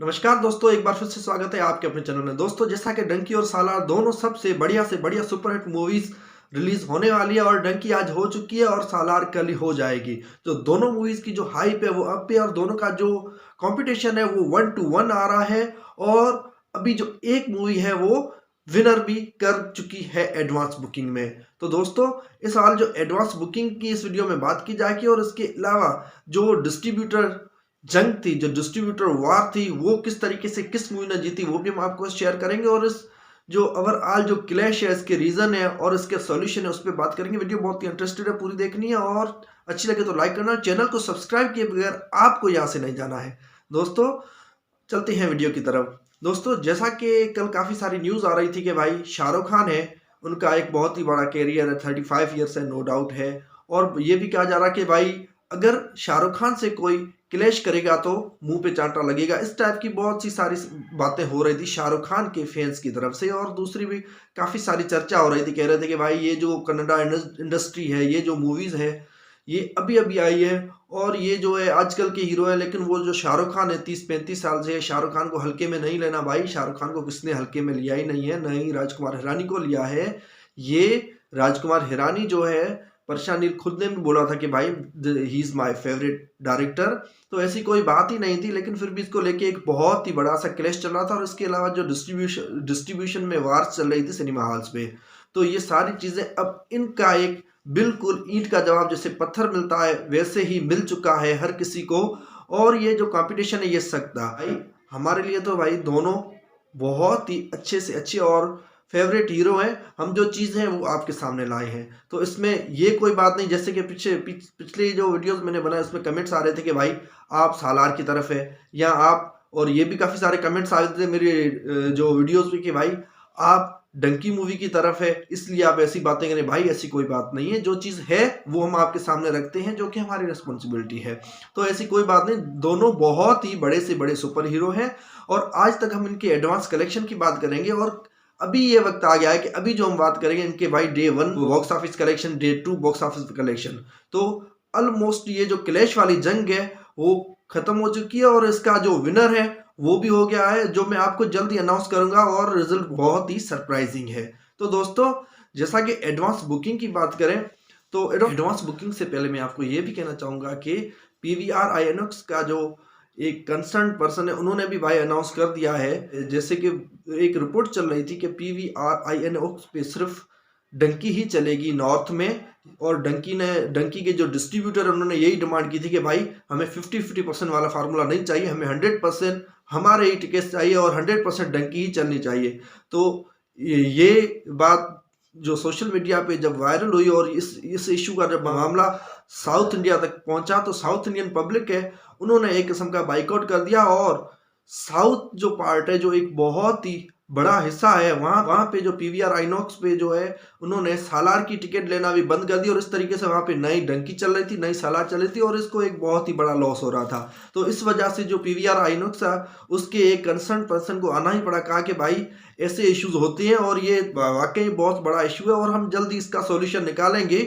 नमस्कार दोस्तों, एक बार फिर से स्वागत है आपके अपने चैनल में। दोस्तों, जैसा कि डंकी और सालार दोनों सबसे बढ़िया से बढ़िया सुपरहिट मूवीज रिलीज होने वाली है और डंकी आज हो चुकी है और सालार कल ही हो जाएगी। तो दोनों मूवीज की जो हाइप है वो अप है और दोनों का जो कंपटीशन है वो 1-1 आ रहा है। और अभी जो एक मूवी है वो विनर भी कर चुकी है एडवांस बुकिंग में। तो दोस्तों, इस साल जो एडवांस बुकिंग की इस वीडियो में बात की जाएगी और इसके अलावा जो डिस्ट्रीब्यूटर जंग थी, जो डिस्ट्रीब्यूटर वार थी, वो किस तरीके से किस मूवी ने जीती वो भी हम आपको शेयर करेंगे। और इस जो ओवरऑल जो क्लैश है, इसके रीजन है और इसके सॉल्यूशन है, उस पर बात करेंगे। वीडियो बहुत ही इंटरेस्टेड है, पूरी देखनी है और अच्छी लगे तो लाइक करना। चैनल को सब्सक्राइब किए बगैर आपको यहाँ से नहीं जाना है। दोस्तों, चलते हैं वीडियो की तरफ। दोस्तों, जैसा कि कल काफी सारी न्यूज आ रही थी कि भाई शाहरुख खान है, उनका एक बहुत ही बड़ा कैरियर है, 35 ईयर्स है, नो डाउट है। और ये भी कहा जा रहा कि भाई अगर शाहरुख खान से कोई क्लैश करेगा तो मुंह पे चांटा लगेगा। इस टाइप की बहुत सी सारी बातें हो रही थी शाहरुख खान के फैंस की तरफ से। और दूसरी भी काफी सारी चर्चा हो रही थी, कह रहे थे कि भाई ये जो कन्नड़ा इंडस्ट्री है, ये जो मूवीज है, ये अभी अभी आई है और ये जो है आजकल के हीरो है। लेकिन वो जो शाहरुख खान है 30-35 साल से, शाहरुख खान को हल्के में नहीं लेना भाई। शाहरुख खान को किसने हल्के में लिया ही नहीं है, न ही राजकुमार हिरानी को लिया है। ये राजकुमार हिरानी जो है, प्रशांत नील खुद ने भी बोला था कि भाई he is my favourite director. तो ऐसी कोई बात ही नहीं थी, लेकिन फिर भी इसको लेके एक बहुत ही बड़ा सा क्लैश चल रहा था। और इसके अलावा जो डिस्ट्रीब्यूशन में वार चल रही थी सिनेमा हॉल्स पे, तो ये सारी चीजें अब इनका एक बिल्कुल ईंट का जवाब जैसे पत्थर मिलता है वैसे ही मिल चुका है हर किसी को। और ये जो कंपटीशन है ये सकता भाई हमारे लिए तो भाई दोनों बहुत ही अच्छे से अच्छे और फेवरेट हीरो हैं। हम जो चीज़ हैं वो आपके सामने लाए हैं, तो इसमें ये कोई बात नहीं। जैसे कि पिछले जो वीडियोस मैंने बनाए उसमें कमेंट्स आ रहे थे कि भाई आप सालार की तरफ है या आप, और ये भी काफ़ी सारे कमेंट्स आ रहे थे मेरे जो वीडियोस में कि भाई आप डंकी मूवी की तरफ है इसलिए आप ऐसी बातें करें। भाई ऐसी कोई बात नहीं है, जो चीज़ है वो हम आपके सामने रखते हैं, जो कि हमारी रिस्पॉन्सिबिलिटी है। तो ऐसी कोई बात नहीं, दोनों बहुत ही बड़े से बड़े सुपर हीरो हैं। और आज तक हम इनके एडवांस कलेक्शन की बात करेंगे और अभी ये वक्त आ गया है कि अभी जो हम बात करेंगे इनके भाई day 1 box office collection, day 2 box office collection. तो ऑलमोस्ट ये जो क्लैश वाली जंग है वो खत्म हो चुकी है और इसका जो विनर है वो भी हो गया है, जो मैं आपको जल्दी अनाउंस करूंगा और रिजल्ट बहुत ही सरप्राइजिंग है। तो दोस्तों, जैसा कि एडवांस बुकिंग की बात करें तो एडवांस बुकिंग से पहले मैं आपको ये भी कहना चाहूंगा कि पीवीआर आईएनॉक्स का जो एक कंसर्न पर्सन है उन्होंने भी भाई अनाउंस कर दिया है। जैसे कि एक रिपोर्ट चल रही थी कि पीवीआर आईएनऑक्स पे सिर्फ डंकी ही चलेगी नॉर्थ में। और डंकी के जो डिस्ट्रीब्यूटर है उन्होंने यही डिमांड की थी कि भाई हमें 50-50% वाला फार्मूला नहीं चाहिए, हमें 100% हमारे ही टिकट चाहिए और 100% डंकी ही चलनी चाहिए। तो ये बात जो सोशल मीडिया पे जब वायरल हुई और इस इशू का जब मामला साउथ इंडिया तक पहुंचा तो साउथ इंडियन पब्लिक है उन्होंने एक किस्म का बाइकआउट कर दिया। और साउथ जो पार्ट है, जो एक बहुत ही बड़ा हिस्सा है, वहां पे जो पीवीआर आइनॉक्स पे जो है उन्होंने सालार की टिकट लेना भी बंद कर दी। और इस तरीके से वहां पे नई डंकी चल रही थी, नई सालार चल रही थी और इसको एक बहुत ही बड़ा लॉस हो रहा था। तो इस वजह से जो पीवीआर आइनॉक्स है उसके एक कंसर्न पर्सन को आना ही पड़ा, कहा कि भाई ऐसे इश्यूज होते हैं और ये वाकई बहुत बड़ा इशू है और हम जल्दी इसका सोल्यूशन निकालेंगे।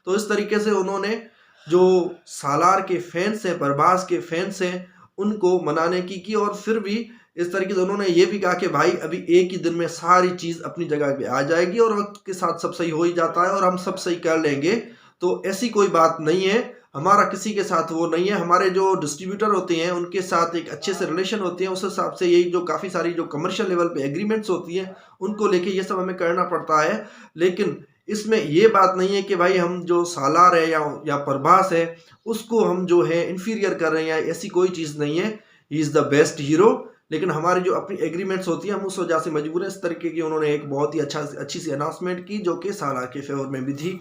तो इस तरीके से उन्होंने जो सालार के फैंस हैं, प्रभास के फैंस हैं, उनको मनाने की और फिर भी इस तरीके से उन्होंने ये भी कहा कि भाई अभी एक ही दिन में सारी चीज अपनी जगह पे आ जाएगी और वक्त के साथ सब सही हो ही जाता है और हम सब सही कर लेंगे। तो ऐसी कोई बात नहीं है, हमारा किसी के साथ वो नहीं है। हमारे जो डिस्ट्रीब्यूटर होते हैं उनके साथ एक अच्छे से रिलेशन होती है, उस हिसाब से यही जो काफ़ी सारी जो कमर्शियल लेवल पे एग्रीमेंट्स होती हैं उनको लेके ये सब हमें करना पड़ता है। लेकिन इसमें ये बात नहीं है कि भाई हम जो सालार है या प्रभास है उसको हम जो है इन्फीरियर कर रहे हैं, ऐसी कोई चीज़ नहीं है। He is the best hero. लेकिन हमारी जो अपनी एग्रीमेंट्स होती हैं हम उस वजह से मजबूर हैं। इस तरीके की उन्होंने एक बहुत ही अच्छी सी अनाउंसमेंट की जो कि सालार के फेवर में भी थी।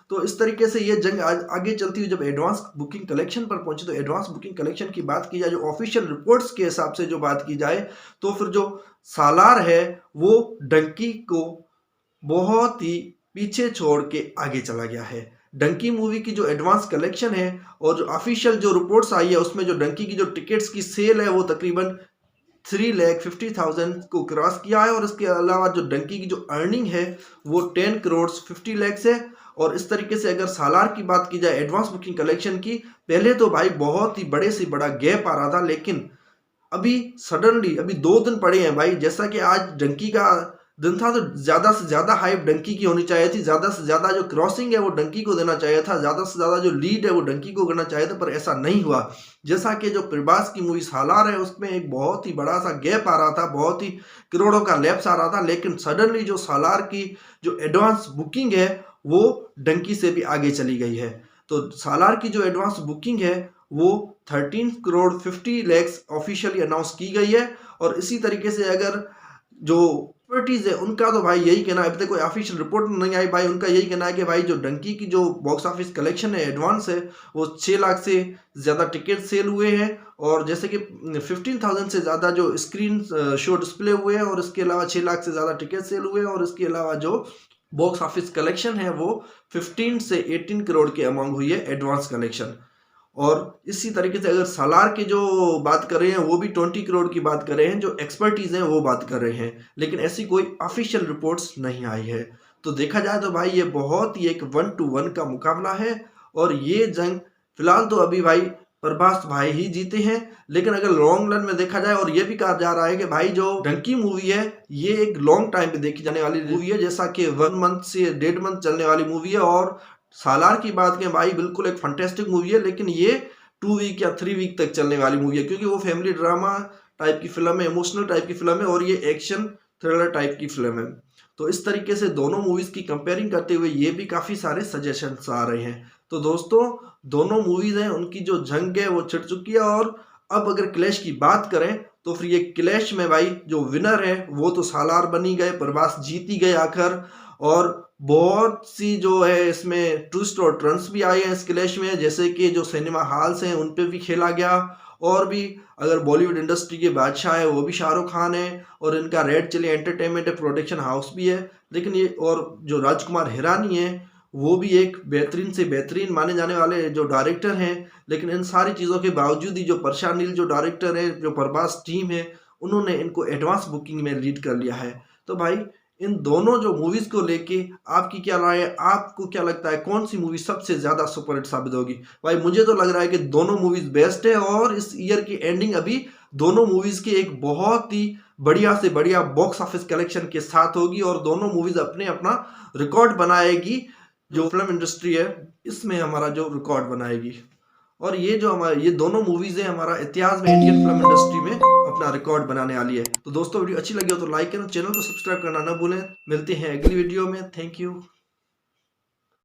तो इस तरीके से ये जंग आगे चलती हुई जब एडवांस बुकिंग कलेक्शन पर पहुंची, तो एडवांस बुकिंग कलेक्शन की बात की जाए, जो ऑफिशियल रिपोर्ट्स के हिसाब से जो बात की जाए, तो फिर जो सालार है वो डंकी को बहुत ही पीछे छोड़ के आगे चला गया है। डंकी मूवी की जो एडवांस कलेक्शन है और जो ऑफिशियल जो रिपोर्ट्स आई है उसमें जो डंकी की जो टिकट्स की सेल है वो तकरीबन 3,50,000 को क्रॉस किया है। और इसके अलावा जो डंकी की जो अर्निंग है वो 10 करोड़ 50 लाख है। और इस तरीके से अगर सालार की बात की जाए एडवांस बुकिंग कलेक्शन की, पहले तो भाई बहुत ही बड़े से बड़ा गैप आ रहा था, लेकिन अभी सडनली अभी 2 दिन पड़े हैं भाई, जैसा कि आज डंकी का दिन था, तो ज्यादा से ज्यादा हाइप डंकी की होनी चाहिए थी, ज्यादा से ज्यादा जो क्रॉसिंग है वो डंकी को देना चाहिए था, ज्यादा से ज्यादा जो लीड है वो डंकी को करना चाहिए था, पर ऐसा नहीं हुआ। जैसा कि जो प्रभास की मूवी सालार है उसमें एक बहुत ही बड़ा सा गैप आ रहा था, बहुत ही करोड़ों का लैप्स आ रहा था, लेकिन सडनली जो सालार की जो एडवांस बुकिंग है वो डंकी से भी आगे चली गई है। तो सालार की जो एडवांस बुकिंग है वो 13 करोड़ 50 लैक्स ऑफिशियली अनाउंस की गई है। और इसी तरीके से अगर जो एक्सपर्टीज है उनका तो भाई यही कहना है, अभी तक कोई ऑफिशियल रिपोर्ट नहीं आई भाई, उनका यही कहना है कि भाई जो डंकी की जो बॉक्स ऑफिस कलेक्शन है एडवांस है वो 6 लाख से ज़्यादा टिकट सेल हुए हैं, और जैसे कि 15,000 से ज़्यादा जो स्क्रीन शो डिस्प्ले हुए हैं, और इसके अलावा 6 लाख से ज़्यादा टिकट सेल हुए हैं, और इसके अलावा जो बॉक्स ऑफिस कलेक्शन है वो 15 से 18 करोड़ के अमाउंट हुई है एडवांस कलेक्शन। और इसी तरीके से अगर सालार की जो बात कर रहे हैं वो भी 20 करोड़ की बात कर रहे हैं, जो एक्सपर्टीज हैं वो बात कर रहे हैं, लेकिन ऐसी कोई ऑफिशियल रिपोर्ट्स नहीं आई है। तो देखा जाए तो भाई ये बहुत ही एक 1 to 1 का मुकाबला है, और ये जंग फिलहाल तो अभी भाई प्रभास भाई ही जीते हैं, लेकिन अगर लॉन्ग रन में देखा जाए, और ये भी कहा जा रहा है कि भाई जो डंकी मूवी है ये एक लॉन्ग टाइम पे देखी जाने वाली मूवी है, जैसा कि 1 मंथ से 1.5 मंथ चलने वाली मूवी है। और सालार की बात करें भाई बिल्कुल एक फंटेस्टिक मूवी है, लेकिन ये 2 वीक या 3 वीक तक चलने वाली मूवी है, क्योंकि वो फैमिली ड्रामा टाइप की फिल्म है, इमोशनल टाइप की फिल्म है, और ये एक्शन थ्रिलर टाइप की फिल्म है। तो इस तरीके से दोनों मूवीज की कंपेयरिंग करते हुए ये भी काफी सारे सजेशंस आ रहे हैं। तो दोस्तों दोनों मूवीज हैं उनकी जो जंग है वो छिड़ चुकी है, और अब अगर क्लैश की बात करें तो फिर ये क्लैश में भाई जो विनर है वो तो सालार बनी गए, प्रभास जीत ही गए आखिर। और बहुत सी जो है इसमें ट्विस्ट और टर्न्स भी आए हैं इस क्लैश में, जैसे कि जो सिनेमा हॉल्स हैं उन पे भी खेला गया, और भी अगर बॉलीवुड इंडस्ट्री के बादशाह है वो भी शाहरुख खान है, और इनका रेड चिली एंटरटेनमेंट है, प्रोडक्शन हाउस भी है, लेकिन ये और जो राजकुमार हिरानी है वो भी एक बेहतरीन से बेहतरीन माने जाने वाले जो डायरेक्टर हैं, लेकिन इन सारी चीज़ों के बावजूद ही जो प्रशांत नील जो डायरेक्टर है, जो प्रभास टीम है, उन्होंने इनको एडवांस बुकिंग में लीड कर लिया है। तो भाई इन दोनों जो मूवीज को लेके आपकी क्या राय है, आपको क्या लगता है कौन सी मूवी सबसे ज्यादा सुपरहिट साबित होगी? भाई मुझे तो लग रहा है कि दोनों मूवीज बेस्ट है, और इस ईयर की एंडिंग अभी दोनों मूवीज के एक बहुत ही बढ़िया से बढ़िया बॉक्स ऑफिस कलेक्शन के साथ होगी, और दोनों मूवीज अपने अपना रिकॉर्ड बनाएगी, जो फिल्म इंडस्ट्री है इसमें हमारा जो रिकॉर्ड बनाएगी। और ये जो हमारे ये दोनों मूवीज है हमारा इतिहास में इंडियन फिल्म इंडस्ट्री में अपना रिकॉर्ड बनाने वाली है। तो दोस्तों वीडियो अच्छी लगी हो तो लाइक करें, चैनल को सब्सक्राइब करना ना भूलें। मिलते हैं अगली वीडियो में। Thank you.